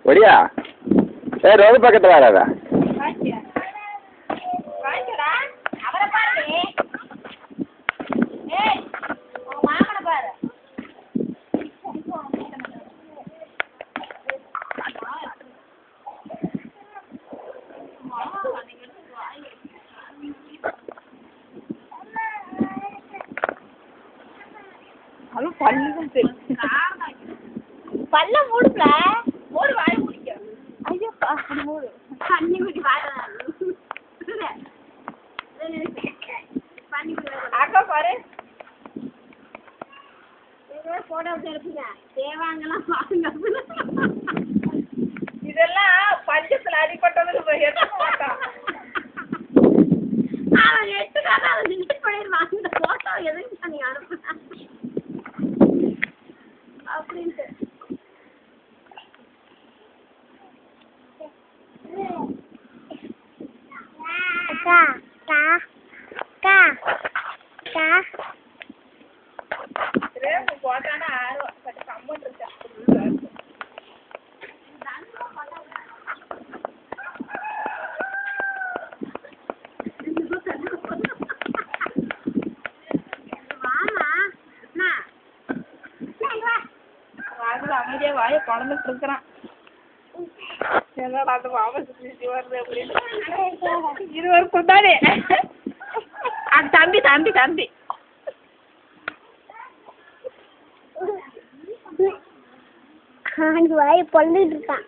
Odia road பக்கத்தில் வராதா பல்ல மூடுல மூடு வாய் முடிக்க ஐயோ மூடு தண்ணி குடி வாய் அக்கா பாரு போட்டோ எடுப்பீங்க தேவாங்கலாம் பாருங்க இதெல்லாம் பஞ்சத்துல அடிப்பட்டதுன்னு எடுக்க மாட்டான் அவன் எடுத்துக்காக அவன் டிலீட் பண்ணிடுவான் இந்த போட்டோ எதுக்கு நீ அனுப்புன அப்படின்ட்டு அக்கா அக்கா அக்கா அக்கா ரேம் போட்டானா ஆர்வம் பட் கம்பன் இருக்கா அமைதியா வாய குழந்தைட்டு இருக்கிறான் என்னடா அந்த மாமா சுத்தி வருது அப்படின்னு இருவருக்கும் தானே அது தம்பி தம்பி தம்பி வாய பொழுதுட்டு இருக்கான்.